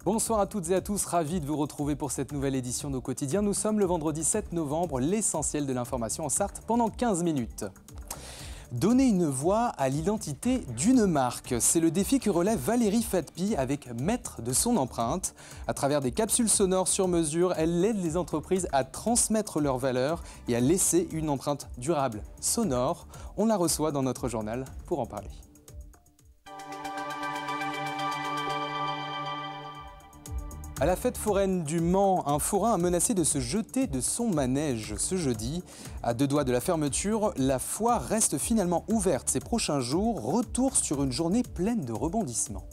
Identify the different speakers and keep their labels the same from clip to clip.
Speaker 1: Bonsoir à toutes et à tous, ravi de vous retrouver pour cette nouvelle édition de Au Quotidien. Nous sommes le vendredi 7 novembre, l'essentiel de l'information en Sarthe pendant 15 minutes. Donner une voix à l'identité d'une marque, c'est le défi que relève Valérie Fatpi avec Maître de son empreinte. À travers des capsules sonores sur mesure, elle aide les entreprises à transmettre leurs valeurs et à laisser une empreinte durable, sonore. On la reçoit dans notre journal pour en parler. À la fête foraine du Mans, un forain a menacé de se jeter de son manège ce jeudi. À 2 doigts de la fermeture, la foire reste finalement ouverte ces prochains jours. Retour sur une journée pleine de rebondissements.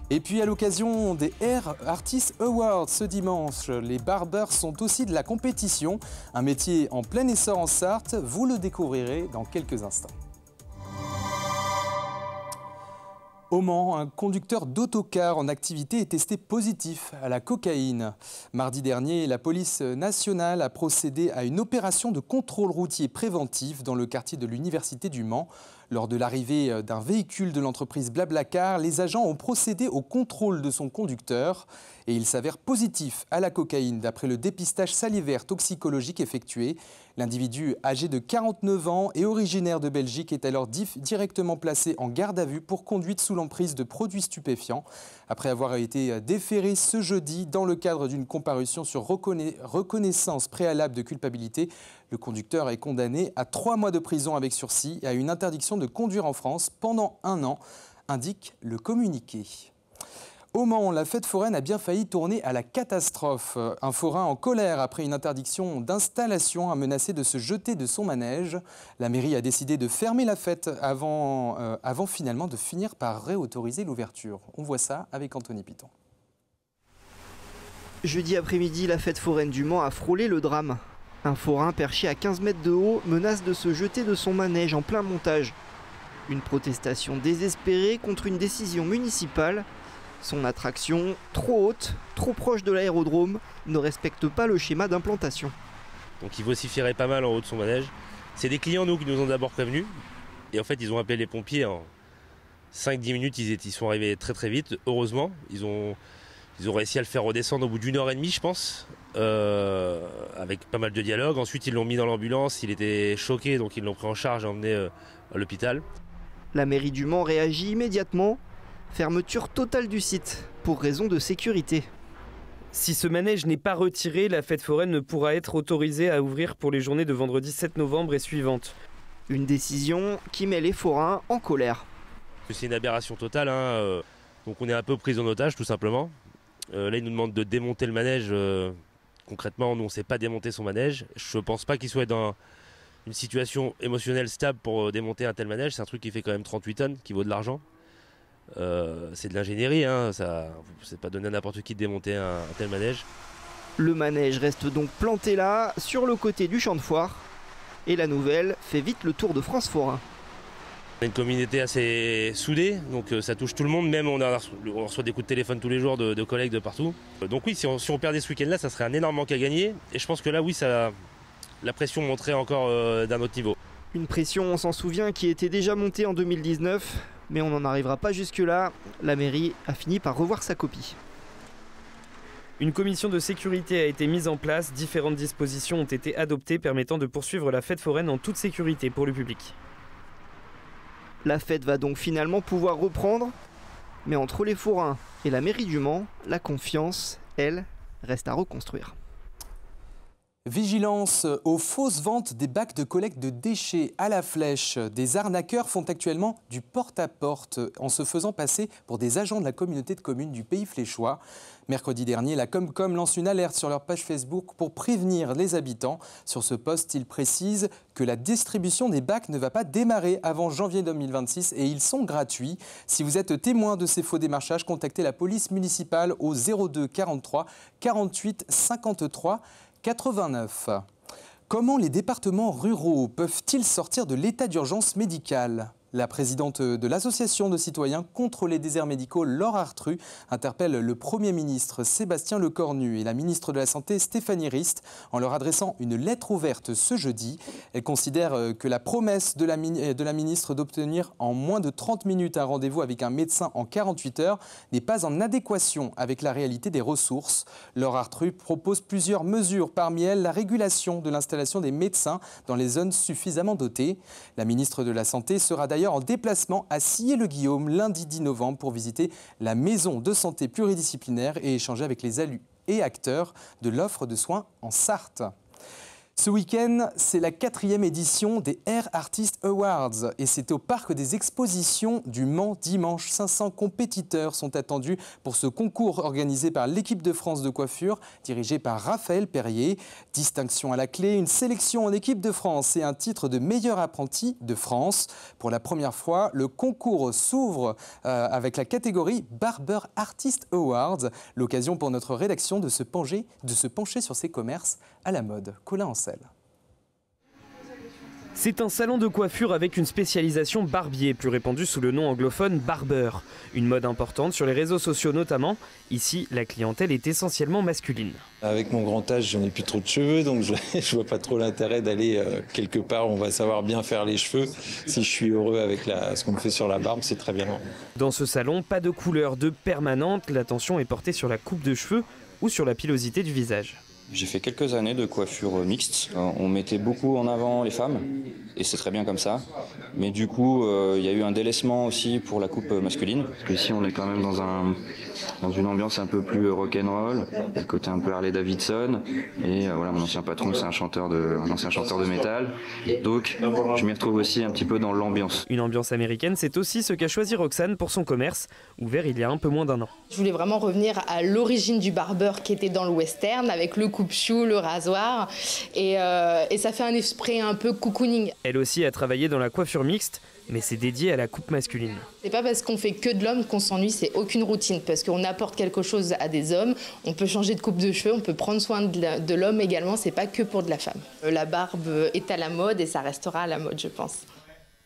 Speaker 1: Et puis à l'occasion des Hair Artist Awards ce dimanche, les barbeurs sont aussi de la compétition. Un métier en plein essor en Sarthe, vous le découvrirez dans quelques instants. Au Mans, un conducteur d'autocar en activité est testé positif à la cocaïne. Mardi dernier, la police nationale a procédé à une opération de contrôle routier préventif dans le quartier de l'Université du Mans. Lors de l'arrivée d'un véhicule de l'entreprise Blablacar, les agents ont procédé au contrôle de son conducteur et il s'avère positif à la cocaïne d'après le dépistage salivaire toxicologique effectué. L'individu âgé de 49 ans et originaire de Belgique est alors directement placé en garde à vue pour conduite sous l'emprise de produits stupéfiants. Après avoir été déféré ce jeudi dans le cadre d'une comparution sur reconnaissance préalable de culpabilité, le conducteur est condamné à 3 mois de prison avec sursis et à une interdiction de conduire en France pendant 1 an, indique le communiqué. Au Mans, la fête foraine a bien failli tourner à la catastrophe. Un forain en colère après une interdiction d'installation a menacé de se jeter de son manège. La mairie a décidé de fermer la fête avant finalement de finir par réautoriser l'ouverture. On voit ça avec Anthony Piton.
Speaker 2: Jeudi après-midi, la fête foraine du Mans a frôlé le drame. Un forain perché à 15 mètres de haut menace de se jeter de son manège en plein montage. Une protestation désespérée contre une décision municipale. Son attraction, trop haute, trop proche de l'aérodrome, ne respecte pas le schéma d'implantation.
Speaker 3: Donc il vociférait pas mal en haut de son manège. C'est des clients nous qui nous ont d'abord prévenus. Et en fait ils ont appelé les pompiers en 5-10 minutes, ils sont arrivés très très vite. Heureusement, ils ont réussi à le faire redescendre au bout d'1 heure et demie je pense. Avec pas mal de dialogue. Ensuite ils l'ont mis dans l'ambulance, il était choqué donc ils l'ont pris en charge et emmené à l'hôpital.
Speaker 2: La mairie du Mans réagit immédiatement. Fermeture totale du site pour raison de sécurité.
Speaker 4: Si ce manège n'est pas retiré, la fête foraine ne pourra être autorisée à ouvrir pour les journées de vendredi 7 novembre et suivantes.
Speaker 2: Une décision qui met les forains en colère.
Speaker 3: C'est une aberration totale, hein. Donc on est un peu pris en otage tout simplement. Là ils nous demandent de démonter le manège. Concrètement nous on ne sait pas démonter son manège. Je ne pense pas qu'il soit dans une situation émotionnelle stable pour démonter un tel manège. C'est un truc qui fait quand même 38 tonnes, qui vaut de l'argent. C'est de l'ingénierie, hein, c'est pas donné à n'importe qui de démonter un tel manège.
Speaker 2: Le manège reste donc planté là, sur le côté du champ de foire. Et la nouvelle fait vite le tour de France Forain.
Speaker 3: On a une communauté assez soudée, donc ça touche tout le monde, même on reçoit des coups de téléphone tous les jours de collègues de partout. Donc oui, si on perdait ce week-end là, ça serait un énorme manque à gagner. Et je pense que là, oui, la pression monterait encore d'un autre niveau.
Speaker 2: Une pression, on s'en souvient, qui était déjà montée en 2019. Mais on n'en arrivera pas jusque-là. La mairie a fini par revoir sa copie.
Speaker 4: Une commission de sécurité a été mise en place. Différentes dispositions ont été adoptées permettant de poursuivre la fête foraine en toute sécurité pour le public.
Speaker 2: La fête va donc finalement pouvoir reprendre. Mais entre les forains et la mairie du Mans, la confiance, elle, reste à reconstruire.
Speaker 1: Vigilance aux fausses ventes des bacs de collecte de déchets à la flèche. Des arnaqueurs font actuellement du porte-à-porte en se faisant passer pour des agents de la communauté de communes du Pays Fléchois. Mercredi dernier, la Comcom lance une alerte sur leur page Facebook pour prévenir les habitants. Sur ce post, ils précisent que la distribution des bacs ne va pas démarrer avant janvier 2026 et ils sont gratuits. Si vous êtes témoin de ces faux démarchages, contactez la police municipale au 02 43 48 53 89. Comment les départements ruraux peuvent-ils sortir de l'état d'urgence médicale ? La présidente de l'association de citoyens contre les déserts médicaux, Laure Artru, interpelle le Premier ministre Sébastien Lecornu et la ministre de la Santé Stéphanie Rist en leur adressant une lettre ouverte ce jeudi. Elle considère que la promesse de la ministre d'obtenir en moins de 30 minutes un rendez-vous avec un médecin en 48 heures n'est pas en adéquation avec la réalité des ressources. Laure Artru propose plusieurs mesures, parmi elles la régulation de l'installation des médecins dans les zones suffisamment dotées. La ministre de la Santé sera d'ailleurs en déplacement à Sillé-le-Guillaume lundi 10 novembre pour visiter la maison de santé pluridisciplinaire et échanger avec les élus et acteurs de l'offre de soins en Sarthe. Ce week-end, c'est la 4e édition des Air Artist Awards et c'est au Parc des Expositions du Mans dimanche. 500 compétiteurs sont attendus pour ce concours organisé par l'équipe de France de coiffure dirigée par Raphaël Perrier. Distinction à la clé, une sélection en équipe de France et un titre de meilleur apprenti de France. Pour la première fois, le concours s'ouvre avec la catégorie Barber Artist Awards. L'occasion pour notre rédaction de se pencher sur ces commerces à la mode. Colin Ancel.
Speaker 4: C'est un salon de coiffure avec une spécialisation barbier, plus répandue sous le nom anglophone barber. Une mode importante sur les réseaux sociaux notamment. Ici, la clientèle est essentiellement masculine.
Speaker 5: Avec mon grand âge, je n'ai plus trop de cheveux, donc je vois pas trop l'intérêt d'aller quelque part où on va savoir bien faire les cheveux. Si je suis heureux avec ce qu'on me fait sur la barbe, c'est très bien.
Speaker 4: Dans ce salon, pas de couleur de permanente. L'attention est portée sur la coupe de cheveux ou sur la pilosité du visage.
Speaker 6: J'ai fait quelques années de coiffure mixte. On mettait beaucoup en avant les femmes, et c'est très bien comme ça. Mais du coup, il y a eu un délaissement aussi pour la coupe masculine. Parce qu'ici, on est quand même dans une ambiance un peu plus rock'n'roll, le côté un peu Harley Davidson. Et voilà, mon ancien patron, c'est un ancien chanteur de métal. Donc, je m'y retrouve aussi un petit peu dans l'ambiance.
Speaker 4: Une ambiance américaine, c'est aussi ce qu'a choisi Roxane pour son commerce, ouvert il y a un peu moins d'1 an.
Speaker 7: Je voulais vraiment revenir à l'origine du barbeur qui était dans le western, avec le coupe-chou, le rasoir, et ça fait un esprit un peu cocooning.
Speaker 4: Elle aussi a travaillé dans la coiffure mixte, mais c'est dédié à la coupe masculine.
Speaker 7: C'est pas parce qu'on fait que de l'homme qu'on s'ennuie, c'est aucune routine, parce qu'on apporte quelque chose à des hommes, on peut changer de coupe de cheveux, on peut prendre soin de l'homme également, c'est pas que pour de la femme. La barbe est à la mode et ça restera à la mode, je pense.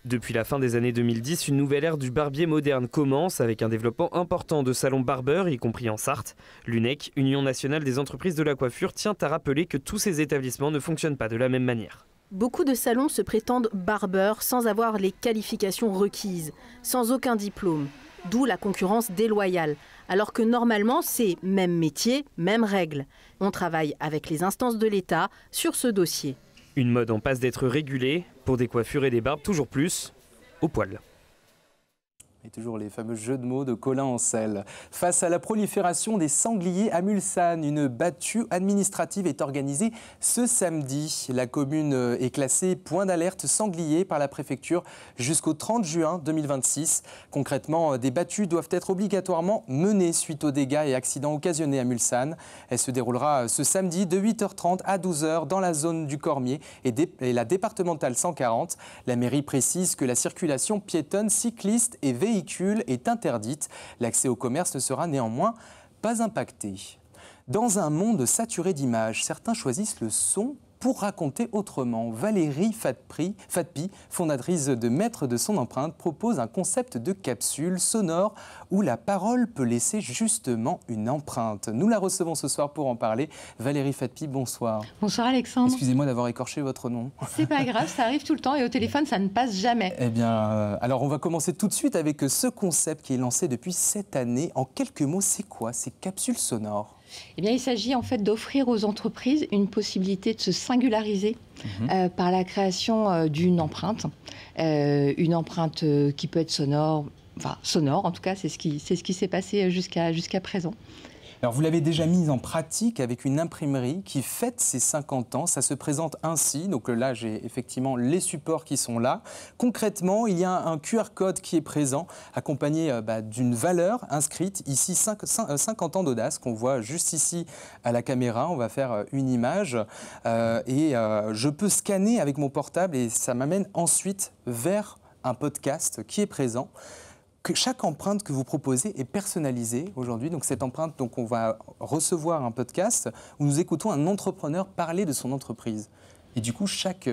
Speaker 4: Depuis la fin des années 2010, une nouvelle ère du barbier moderne commence avec un développement important de salons barbeurs, y compris en Sarthe. L'UNEC, Union nationale des entreprises de la coiffure, tient à rappeler que tous ces établissements ne fonctionnent pas de la même manière.
Speaker 8: Beaucoup de salons se prétendent barbeurs sans avoir les qualifications requises, sans aucun diplôme, d'où la concurrence déloyale. Alors que normalement, c'est même métier, même règles. On travaille avec les instances de l'État sur ce dossier.
Speaker 4: Une mode en passe d'être régulée, pour des coiffures et des barbes toujours plus au poil.
Speaker 1: Et toujours les fameux jeux de mots de Colin Ancel. Face à la prolifération des sangliers à Mulsanne, une battue administrative est organisée ce samedi. La commune est classée point d'alerte sanglier par la préfecture jusqu'au 30 juin 2026. Concrètement, des battues doivent être obligatoirement menées suite aux dégâts et accidents occasionnés à Mulsanne. Elle se déroulera ce samedi de 8h30 à 12h dans la zone du Cormier et la départementale 140. La mairie précise que la circulation piétonne, cycliste et véhicule est interdite. L'accès au commerce ne sera néanmoins pas impacté. Dans un monde saturé d'images, certains choisissent le son pour raconter autrement. Valérie Fatpi, fondatrice de Maître de son empreinte, propose un concept de capsule sonore où la parole peut laisser justement une empreinte. Nous la recevons ce soir pour en parler. Valérie Fatpi, bonsoir.
Speaker 9: Bonsoir Alexandre.
Speaker 1: Excusez-moi d'avoir écorché votre nom.
Speaker 9: C'est pas grave, ça arrive tout le temps et au téléphone ça ne passe jamais.
Speaker 1: Eh bien, alors on va commencer tout de suite avec ce concept qui est lancé depuis cette année. En quelques mots, c'est quoi ces capsules sonores ?
Speaker 9: Eh bien, il s'agit en fait d'offrir aux entreprises une possibilité de se singulariser par la création d'une empreinte. Une empreinte qui peut être sonore, enfin sonore en tout cas, c'est ce qui s'est passé jusqu'à présent.
Speaker 1: Alors vous l'avez déjà mise en pratique avec une imprimerie qui fête ses 50 ans. Ça se présente ainsi. Donc là, j'ai effectivement les supports qui sont là. Concrètement, il y a un QR code qui est présent, accompagné d'une valeur inscrite. Ici, 50 ans d'audace, qu'on voit juste ici à la caméra. On va faire une image. Je peux scanner avec mon portable et ça m'amène ensuite vers un podcast qui est présent. Que chaque empreinte que vous proposez est personnalisée aujourd'hui. Donc cette empreinte, on va recevoir un podcast où nous écoutons un entrepreneur parler de son entreprise. Et du coup, chaque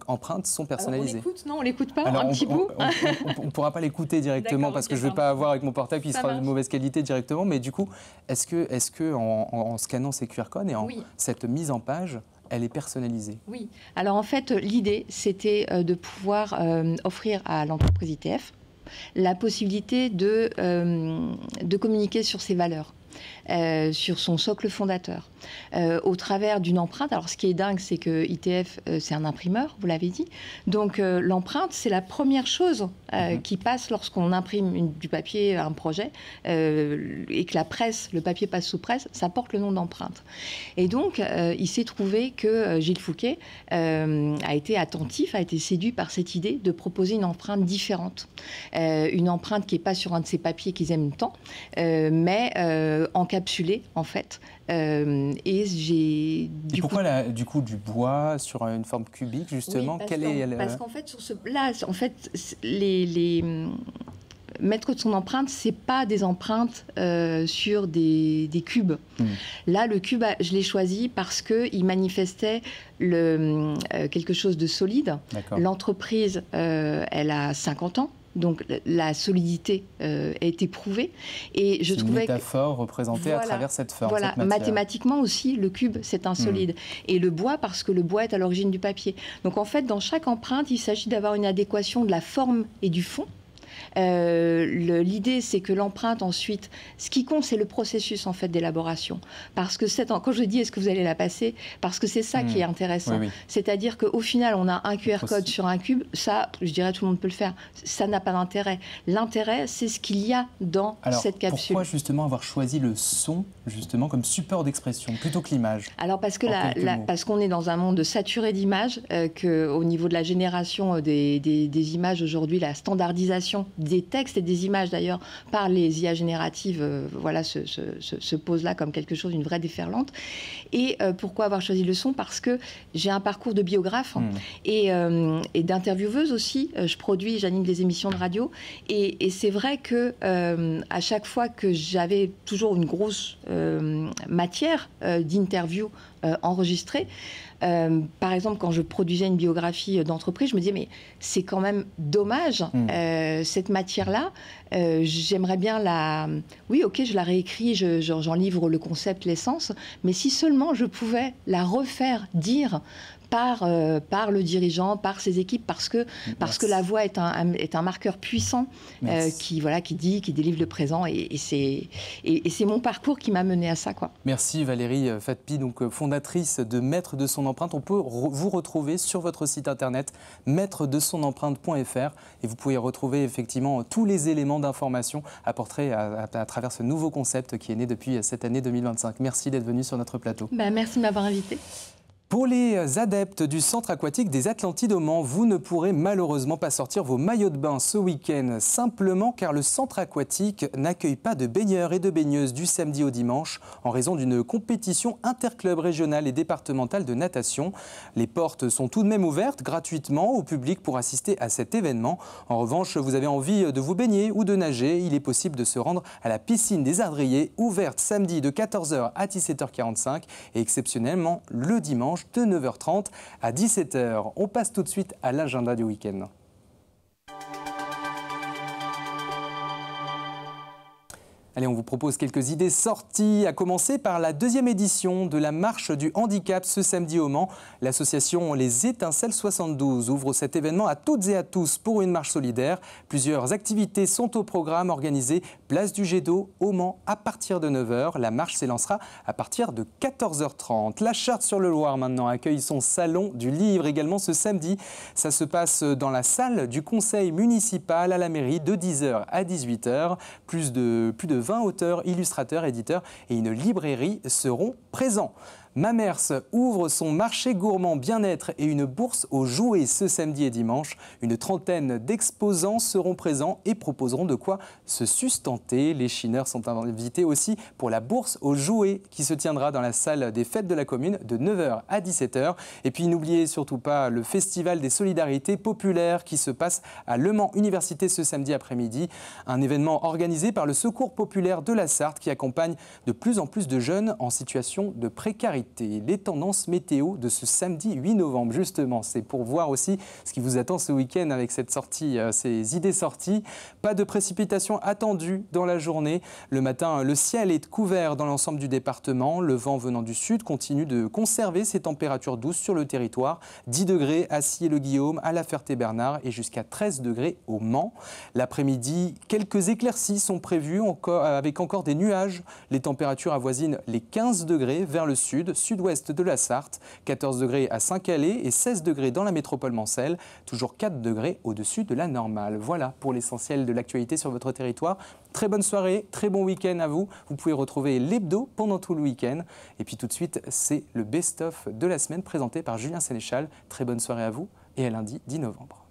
Speaker 1: empreintes sont personnalisées.
Speaker 9: Alors on l'écoute, non, on l'écoute pas,
Speaker 1: alors,
Speaker 9: un petit bout.
Speaker 1: On ne pourra pas l'écouter directement parce que je ne vais pas avoir avec mon portable qui sera de mauvaise qualité directement. Mais du coup, est-ce que en scannant ces QR codes et en cette mise en page, elle est personnalisée?
Speaker 9: Oui. Alors en fait, l'idée, c'était de pouvoir offrir à l'entreprise ITF la possibilité de communiquer sur ses valeurs. Sur son socle fondateur, au travers d'une empreinte. Alors ce qui est dingue, c'est que ITF, c'est un imprimeur, vous l'avez dit. Donc l'empreinte, c'est la première chose qui passe lorsqu'on imprime du papier à un projet et que la presse, le papier passe sous presse, ça porte le nom d'empreinte. Et donc il s'est trouvé que Gilles Fouquet a été attentif, a été séduit par cette idée de proposer une empreinte différente. Une empreinte qui n'est pas sur un de ces papiers qu'ils aiment tant, mais encapsulé en fait. Et j'ai
Speaker 1: pourquoi du coup du bois sur une forme cubique justement?
Speaker 9: Parce qu'en fait les maîtres de son empreinte, c'est pas des empreintes sur des cubes. Là, le cube, je l'ai choisi parce qu'il manifestait quelque chose de solide. L'entreprise, elle a 50 ans. Donc la solidité a été prouvée. Et je trouvais
Speaker 1: une métaphore représentée à travers cette forme.
Speaker 9: Voilà,
Speaker 1: cette
Speaker 9: mathématiquement aussi, le cube, c'est un solide. Et le bois, parce que le bois est à l'origine du papier. Donc en fait, dans chaque empreinte, il s'agit d'avoir une adéquation de la forme et du fond. L'idée, c'est que l'empreinte, ensuite, ce qui compte, c'est le processus en fait d'élaboration. Parce que quand je dis est-ce que vous allez la passer, parce que c'est ça qui est intéressant. C'est-à-dire qu'au final, on a un QR code sur un cube. Ça, je dirais, tout le monde peut le faire. Ça n'a pas d'intérêt. L'intérêt, c'est ce qu'il y a dans cette capsule.
Speaker 1: Pourquoi justement avoir choisi le son justement comme support d'expression plutôt que l'image?
Speaker 9: Alors parce qu'on est dans un monde saturé d'images, qu'au niveau de la génération des images aujourd'hui, la standardisation des textes et des images d'ailleurs par les IA génératives se pose là comme quelque chose, une vraie déferlante. Et pourquoi avoir choisi le son? Parce que j'ai un parcours de biographe et d'intervieweuse aussi. J'anime des émissions de radio et c'est vrai que à chaque fois que j'avais toujours une grosse matière d'interview enregistrée, par exemple, quand je produisais une biographie d'entreprise, je me disais, mais c'est quand même dommage, cette matière-là, j'aimerais bien Oui, ok, je la réécris, j'en livre le concept, l'essence, mais si seulement je pouvais la refaire dire par le dirigeant, par ses équipes, parce que la voix est un marqueur puissant qui délivre le présent. Et c'est mon parcours qui m'a mené à ça, quoi.
Speaker 1: Merci Valérie Fatpi, donc fondatrice de Maître de son empreinte. On peut vous retrouver sur votre site internet maîtredesonempreinte.fr et vous pouvez retrouver effectivement tous les éléments d'information apportés à travers ce nouveau concept qui est né depuis cette année 2025. Merci d'être venu sur notre plateau.
Speaker 9: Merci de m'avoir invité.
Speaker 1: Pour les adeptes du centre aquatique des Atlantides au Mans, vous ne pourrez malheureusement pas sortir vos maillots de bain ce week-end, simplement car le centre aquatique n'accueille pas de baigneurs et de baigneuses du samedi au dimanche en raison d'une compétition interclub régionale et départementale de natation. Les portes sont tout de même ouvertes gratuitement au public pour assister à cet événement. En revanche, vous avez envie de vous baigner ou de nager, il est possible de se rendre à la piscine des Ardriers, ouverte samedi de 14h à 17h45 et exceptionnellement le dimanche de 9h30 à 17h. On passe tout de suite à l'agenda du week-end. Allez, on vous propose quelques idées sorties, à commencer par la 2e édition de la Marche du Handicap ce samedi au Mans. L'association Les Étincelles 72 ouvre cet événement à toutes et à tous pour une marche solidaire. Plusieurs activités sont au programme organisées place du Jet d'eau au Mans à partir de 9h. La marche s'élancera à partir de 14h30. La Charte-sur-le-Loir maintenant accueille son salon du livre également ce samedi. Ça se passe dans la salle du conseil municipal à la mairie de 10h à 18h. Plus de 20 auteurs, illustrateurs, éditeurs et une librairie seront présents. Mamers ouvre son marché gourmand bien-être et une bourse aux jouets ce samedi et dimanche. Une trentaine d'exposants seront présents et proposeront de quoi se sustenter. Les chineurs sont invités aussi pour la bourse aux jouets qui se tiendra dans la salle des fêtes de la commune de 9h à 17h. Et puis n'oubliez surtout pas le festival des solidarités populaires qui se passe à Le Mans Université ce samedi après-midi. Un événement organisé par le Secours populaire de la Sarthe qui accompagne de plus en plus de jeunes en situation de précarité. vérité. Les tendances météo de ce samedi 8 novembre, justement. C'est pour voir aussi ce qui vous attend ce week-end avec cette sortie, ces idées sorties. Pas de précipitations attendues dans la journée. Le matin, le ciel est couvert dans l'ensemble du département. Le vent venant du sud continue de conserver ses températures douces sur le territoire. 10 degrés à Sillé-le-Guillaume, à La Ferté-Bernard et jusqu'à 13 degrés au Mans. L'après-midi, quelques éclaircies sont prévues avec encore des nuages. Les températures avoisinent les 15 degrés vers le sud, sud-ouest de la Sarthe, 14 degrés à Saint-Calais et 16 degrés dans la métropole mancelle, toujours 4 degrés au-dessus de la normale. Voilà pour l'essentiel de l'actualité sur votre territoire. Très bonne soirée, très bon week-end à vous. Vous pouvez retrouver l'hebdo pendant tout le week-end. Et puis tout de suite, c'est le best-of de la semaine présenté par Julien Sénéchal. Très bonne soirée à vous et à lundi 10 novembre.